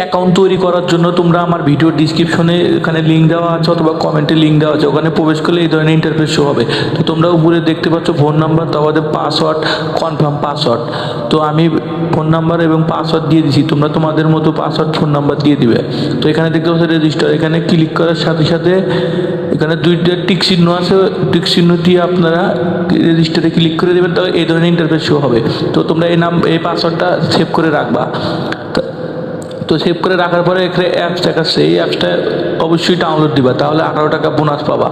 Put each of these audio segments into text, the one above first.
Account তৈরি করার জন্য তোমরা আমার ভিডিও ডিসক্রিপশনে এখানে লিঙ্ক দেওয়া আছে অথবা কমেন্টে লিঙ্ক দেওয়া আছে, ওখানে প্রবেশ করলে এই ধরনের ইন্টারফেস শো হবে। তো তোমরা উপরে দেখতে পাচ্ছ ফোন নাম্বার, তারপরে পাসওয়ার্ড, কনফার্ম পাসওয়ার্ড। তো আমি ফোন নাম্বার এবং পাসওয়ার্ড দিয়ে দিচ্ছি, তোমরা তোমাদের মতো পাসওয়ার্ড ফোন নাম্বার দিয়ে দিবে। তো এখানে দেখতে পাচ্ছ রেজিস্টার, এখানে ক্লিক করার সাথে সাথে এখানে দুইটা টিক চিহ্ন আছে, টিক চিহ্ন দিয়ে আপনারা রেজিস্টারে ক্লিক করে দেবেন, তো এই ধরনের ইন্টারফেস শো হবে। তো তোমরা এই পাসওয়ার্ডটা সেভ করে রাখবা। তো সেভ করে রাখার পরে এখানে অ্যাপস দেখাচ্ছে, এই অ্যাপসটা অবশ্যই ডাউনলোড দিবা, তাহলে 18 টাকা বোনাস পাবা।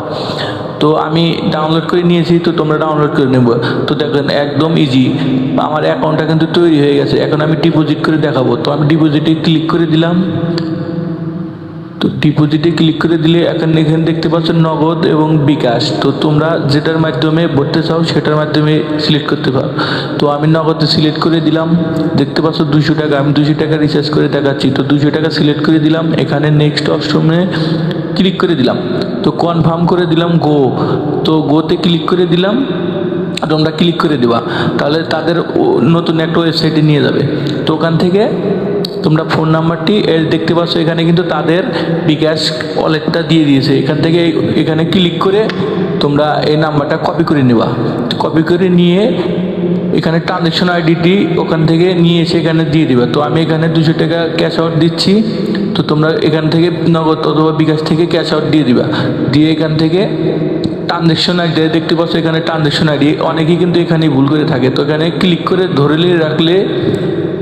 তো আমি ডাউনলোড করে নিয়েছি, তো তোমরা ডাউনলোড করে নেব। তো দেখেন একদম ইজি, আমার অ্যাকাউন্টটা কিন্তু তৈরি হয়ে গেছে। এখন আমি ডিপোজিট করে দেখাবো। তো আমি ডিপোজিটে ক্লিক করে দিলাম। তো ডিপোজিটে ক্লিক করে দিলে এখানে দেখতে পাচ্ছ নগদ এবং বিকাশ। তো তোমরা যেটার মাধ্যমে ভরতে চাও সেটার মাধ্যমে সিলেক্ট করতে পারো। তো আমি নগদে সিলেক্ট করে দিলাম। দেখতে পাচ্ছ 200 টাকা, আমি 200 টাকা রিচার্জ করে দেখাচ্ছি। তো 200 টাকা সিলেক্ট করে দিলাম, এখানে নেক্সট অপশনে ক্লিক করে দিলাম। তো কনফার্ম করে দিলাম গো। তো গোতে ক্লিক করে দিলাম, তোমরা ক্লিক করে দিবা, তাহলে তাদের নতুন একটা ওয়েবসাইটে নিয়ে যাবে। তো ওখান থেকে তোমরা ফোন নাম্বারটি দেখতে পাচ্ছ, এখানে কিন্তু তাদের বিকাশ ওয়ালেটটা দিয়ে দিয়েছে। এখান থেকে এখানে ক্লিক করে তোমরা এই নাম্বারটা কপি করে নেবা। কপি করে নিয়ে এখানে ট্রানজ্যাকশন আইডিটি ওখান থেকে নিয়ে এসে এখানে দিয়ে দিবা। তো আমি এখানে 200 টাকা ক্যাশ আউট দিচ্ছি। তো তোমরা এখান থেকে নগদ অথবা বিকাশ থেকে ক্যাশ আউট দিয়ে দিবা। দিয়ে এখান থেকে ট্রানজ্যাকশন আইডি দেখতে পাচ্ছ, এখানে ট্রানজ্যাকশন আইডি অনেকেই কিন্তু এখানে ভুল করে থাকে। তো এখানে ক্লিক করে ধরে রাখলে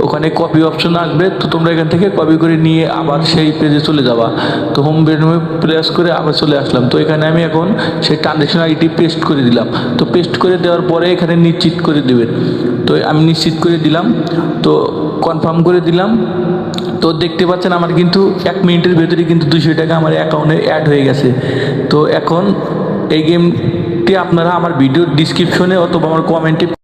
ওখানে কপি অপশন আসবে। তো তোমরা এখান থেকে কপি করে নিয়ে আবার সেই পেজে চলে যাবা। তো হোম মেনুতে প্রেস করে আবার চলে আসলাম। তো এখানে আমি এখন সেই ট্রানজ্যাকশন আইডি পেস্ট করে দিলাম। তো পেস্ট করে দেওয়ার পরে এখানে নিশ্চিত করে দেবেন। তো আমি নিশ্চিত করে দিলাম, তো কনফার্ম করে দিলাম। তো দেখতে পাচ্ছেন আমার কিন্তু 1 মিনিটের ভেতরে কিন্তু 200 টাকা আমার অ্যাকাউন্টে অ্যাড হয়ে গেছে। তো এখন এই গেমটি আপনারা আমার ভিডিওর ডিসক্রিপশনে অথবা আমার কমেন্টে